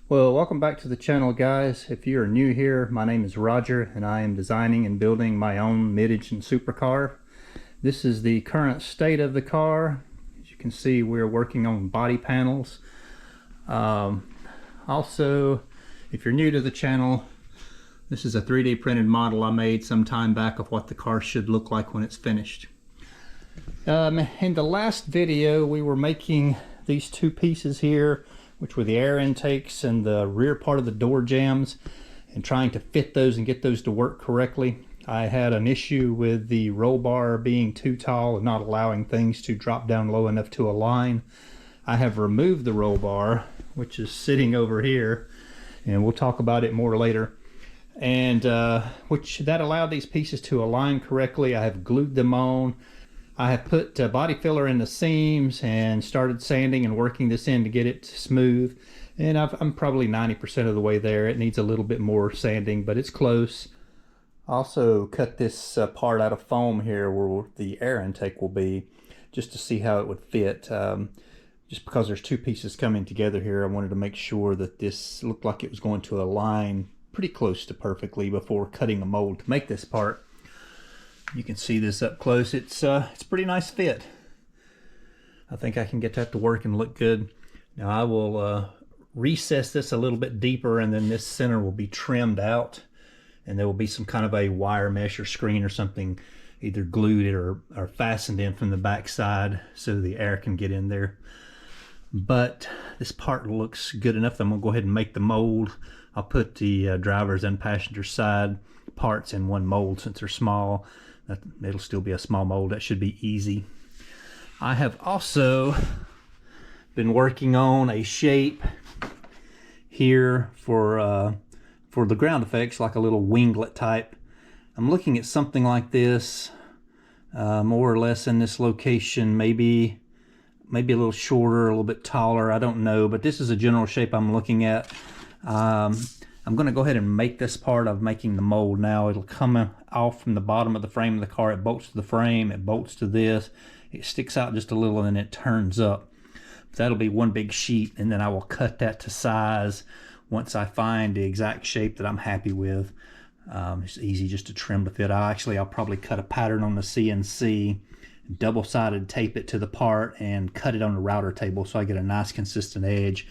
Well, welcome back to the channel, guys. If you are new here, my name is Roger and I am designing and building my own mid-engine supercar. This is the current state of the car. As you can see, we're working on body panels. Also, if you're new to the channel, this is a 3D printed model I made some time back of what the car should look like when it's finished. In the last video, we were making these two pieces here, which were the air intakes and the rear part of the door jambs, and trying to fit those and get those to work correctly. I had an issue with the roll bar being too tall and not allowing things to drop down low enough to align. I have removed the roll bar, which is sitting over here, and we'll talk about it more later, and which that allowed these pieces to align correctly. I have glued them on. I have put body filler in the seams and started sanding and working this in to get it smooth. And I'm probably 90% of the way there. It needs a little bit more sanding, but it's close. Also cut this part out of foam here where the air intake will be, just to see how it would fit. Just because there's two pieces coming together here, I wanted to make sure that this looked like it was going to align pretty close to perfectly before cutting the mold to make this part. You can see this up close. It's a pretty nice fit. I think I can get that to work and look good. Now I will recess this a little bit deeper, and then this center will be trimmed out, and there will be some kind of a wire mesh or screen or something either glued or fastened in from the back side so the air can get in there. But this part looks good enough that I'm gonna go ahead and make the mold. I'll put the driver's and passenger side parts in one mold since they're small. It'll still be a small mold. That should be easy. I have also been working on a shape here for the ground effects, like a little winglet type. I'm looking at something like this, more or less in this location, maybe a little shorter, a little bit taller, I don't know, but this is a general shape I'm looking at. I'm going to go ahead and make this part of making the mold now. It'll come off from the bottom of the frame of the car. It bolts to the frame, it bolts to this, it sticks out just a little, and then it turns up. That'll be one big sheet, and then I will cut that to size once I find the exact shape that I'm happy with. It's easy just to trim to fit. I'll probably cut a pattern on the CNC, double-sided tape it to the part, and cut it on the router table so I get a nice consistent edge.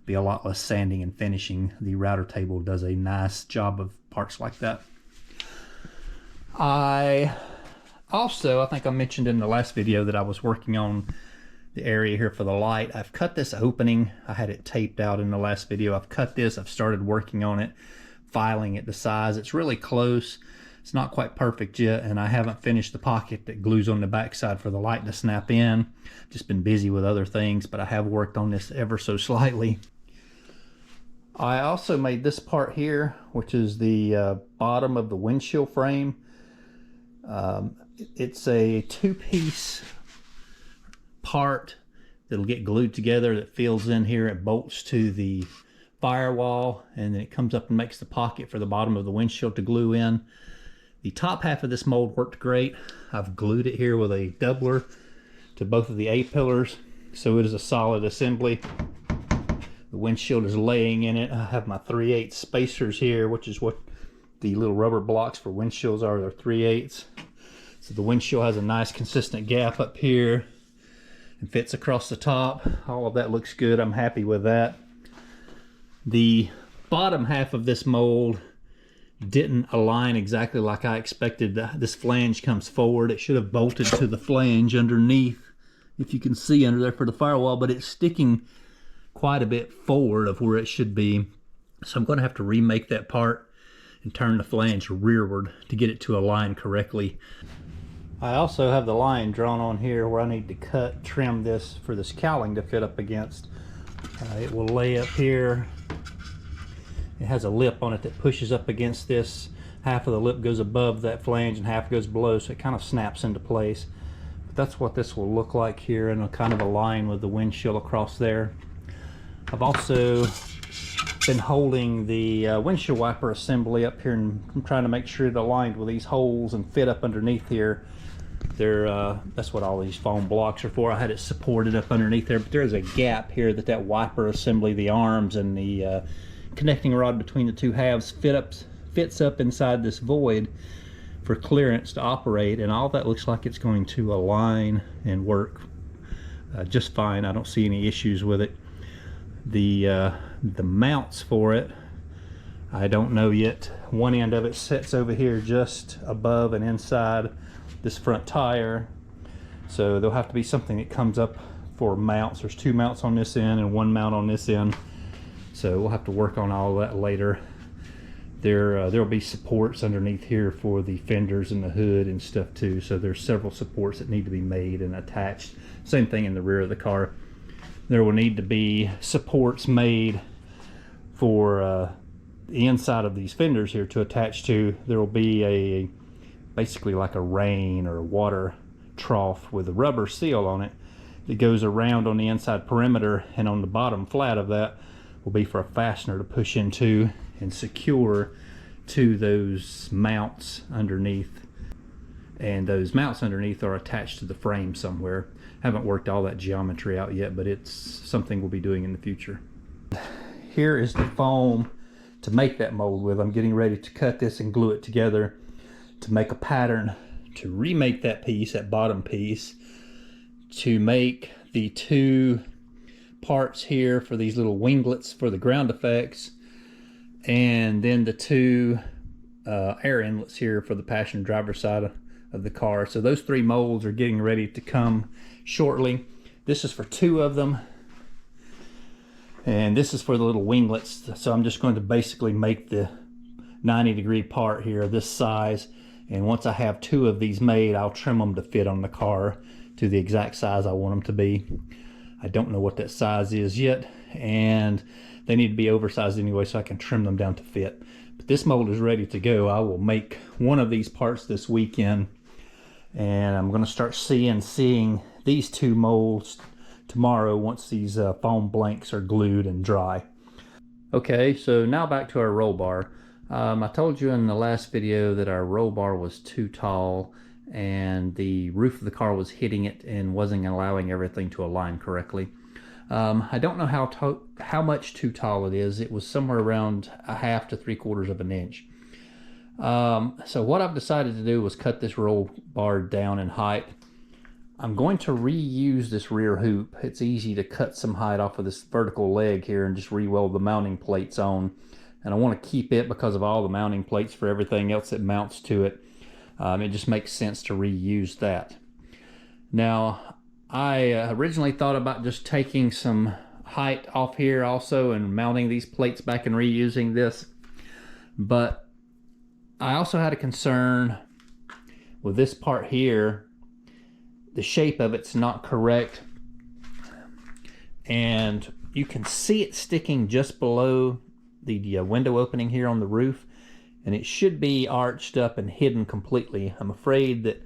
Be a lot less sanding and finishing. The router table does a nice job of parts like that. I think I mentioned in the last video that I was working on the area here for the light. I've cut this opening. I had it taped out in the last video. I've cut this. I've started working on it, filing it to size. It's really close. It's not quite perfect yet, and I haven't finished the pocket that glues on the backside for the light to snap in. Just been busy with other things, but I have worked on this ever so slightly. I also made this part here, which is the bottom of the windshield frame. It's a two-piece part that'll get glued together that fills in here. It bolts to the firewall, and then it comes up and makes the pocket for the bottom of the windshield to glue in. The top half of this mold worked great. I've glued it here with a doubler to both of the A-pillars, so it is a solid assembly. The windshield is laying in it. I have my 3/8 spacers here, which is what the little rubber blocks for windshields are. They're 3/8. So the windshield has a nice consistent gap up here and fits across the top. All of that looks good. I'm happy with that. The bottom half of this mold didn't align exactly like I expected. This flange comes forward. It should have bolted to the flange underneath, if you can see under there for the firewall, but it's sticking quite a bit forward of where it should be. So I'm going to have to remake that part and turn the flange rearward to get it to align correctly. I also have the line drawn on here where I need to trim this for this cowling to fit up against. It will lay up here. It has a lip on it that pushes up against this. Half of the lip goes above that flange and half goes below, so it kind of snaps into place. But that's what this will look like here, and it'll kind of align with the windshield across there. I've also been holding the windshield wiper assembly up here, and I'm trying to make sure it aligned with these holes and fit up underneath here. That's what all these foam blocks are for. I had it supported up underneath there, but there's a gap here that wiper assembly, the arms and the connecting rod between the two halves fits up inside this void for clearance to operate, and all that looks like it's going to align and work just fine. I don't see any issues with it. The mounts for it, I don't know yet. One end of it sits over here just above and inside this front tire, so there'll have to be something that comes up for mounts. There's two mounts on this end and one mount on this end, so we'll have to work on all that later. There'll be supports underneath here for the fenders and the hood and stuff too, so there's several supports that need to be made and attached. Same thing in the rear of the car. There will need to be supports made for the inside of these fenders here to attach to. There will be basically like a rain or water trough with a rubber seal on it that goes around on the inside perimeter, and on the bottom flat of that will be for a fastener to push into and secure to those mounts underneath. And those mounts underneath are attached to the frame somewhere. Haven't worked all that geometry out yet, but it's something we'll be doing in the future. Here is the foam to make that mold with. I'm getting ready to cut this and glue it together to make a pattern to remake that piece, that bottom piece, to make the two parts here for these little winglets for the ground effects, and then the two air inlets here for the passenger driver side of the car. So those three molds are getting ready to come shortly. This is for two of them, and this is for the little winglets. So I'm just going to basically make the 90-degree part here this size, and once I have two of these made, I'll trim them to fit on the car to the exact size I want them to be. I don't know what that size is yet, and they need to be oversized anyway, so I can trim them down to fit. But this mold is ready to go. I will make one of these parts this weekend, and I'm going to start CNCing these two molds tomorrow once these foam blanks are glued and dry. Okay, so now back to our roll bar. I told you in the last video that our roll bar was too tall and the roof of the car was hitting it and wasn't allowing everything to align correctly. I don't know how much too tall it is. It was somewhere around 1/2 to 3/4 of an inch. So what I've decided to do was cut this roll bar down in height. I'm going to reuse this rear hoop. It's easy to cut some height off of this vertical leg here and just re-weld the mounting plates on. And I want to keep it because of all the mounting plates for everything else that mounts to it. It just makes sense to reuse that. Now, I originally thought about just taking some height off here also and mounting these plates back and reusing this. But I also had a concern with this part here. The shape of it's not correct, and you can see it sticking just below the window opening here on the roof, and it should be arched up and hidden completely. I'm afraid that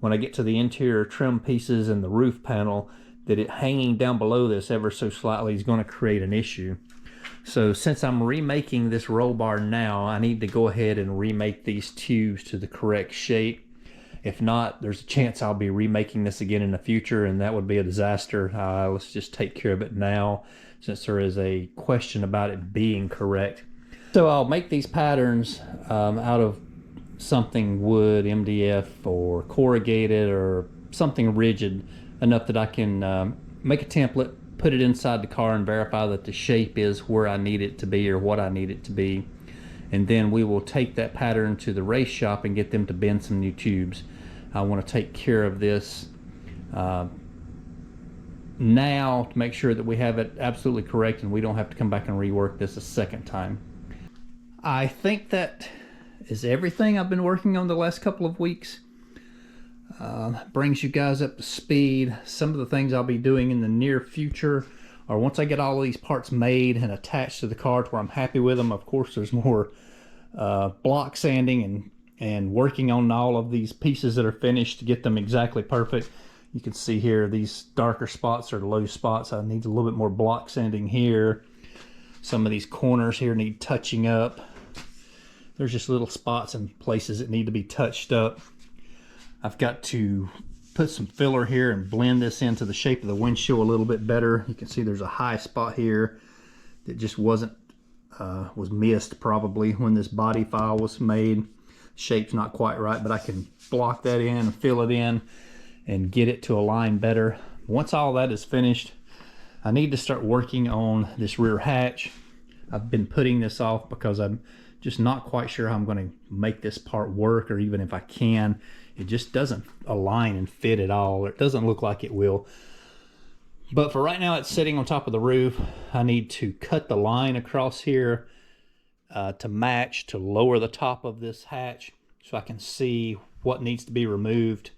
when I get to the interior trim pieces and the roof panel, that it hanging down below this ever so slightly is going to create an issue. So since I'm remaking this roll bar now, I need to go ahead and remake these tubes to the correct shape. If not, there's a chance I'll be remaking this again in the future, and that would be a disaster. Let's just take care of it now, since there is a question about it being correct. So I'll make these patterns out of something wood, MDF, or corrugated, or something rigid enough that I can make a template, put it inside the car, and verify that the shape is where I need it to be or what I need it to be. And then we will take that pattern to the race shop and get them to bend some new tubes. I want to take care of this now to make sure that we have it absolutely correct and we don't have to come back and rework this a second time. I think that is everything I've been working on the last couple of weeks. Brings you guys up to speed. Some of the things I'll be doing in the near future, or once I get all of these parts made and attached to the car to where I'm happy with them. Of course, there's more block sanding and working on all of these pieces that are finished to get them exactly perfect. You can see here these darker spots are low spots. I need a little bit more block sanding here. Some of these corners here need touching up. There's just little spots and places that need to be touched up. I've got to put some filler here and blend this into the shape of the windshield a little bit better. You can see there's a high spot here that just wasn't, was missed probably when this body file was made. Shape's not quite right, but I can block that in and fill it in and get it to align better. Once all that is finished, I need to start working on this rear hatch. I've been putting this off because I'm just not quite sure how I'm going to make this part work, or even if I can. It just doesn't align and fit at all. It doesn't look like it will. But for right now, it's sitting on top of the roof. I need to cut the line across here to match, to lower the top of this hatch so I can see what needs to be removed.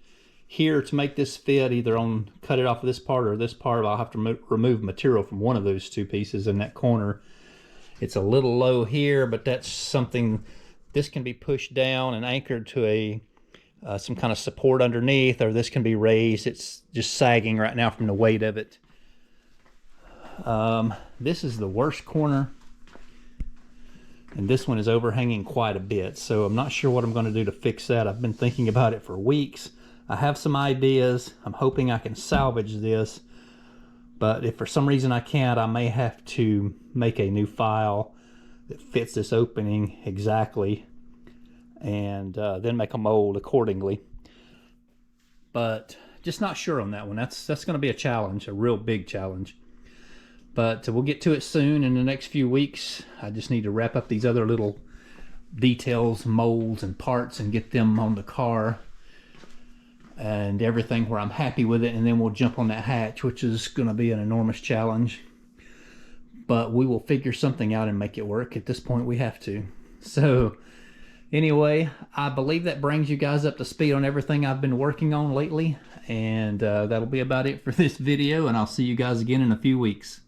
Here, to make this fit, either on cut it off of this part or this part, I'll have to remove material from one of those two pieces in that corner. It's a little low here, but that's something, this can be pushed down and anchored to a some kind of support underneath, or this can be raised. It's just sagging right now from the weight of it. This is the worst corner, and this one is overhanging quite a bit, so I'm not sure what I'm going to do to fix that. I've been thinking about it for weeks. I have some ideas. I'm hoping I can salvage this, but if for some reason I can't, I may have to make a new file that fits this opening exactly, and then make a mold accordingly. But just not sure on that one. That's going to be a challenge, a real big challenge. But we'll get to it soon in the next few weeks. I just need to wrap up these other little details, molds, and parts and get them on the car and everything where I'm happy with it, and then we'll jump on that hatch, which is going to be an enormous challenge. But we will figure something out and make it work. At this point, we have to. So anyway, I believe that brings you guys up to speed on everything I've been working on lately, and that'll be about it for this video, and I'll see you guys again in a few weeks.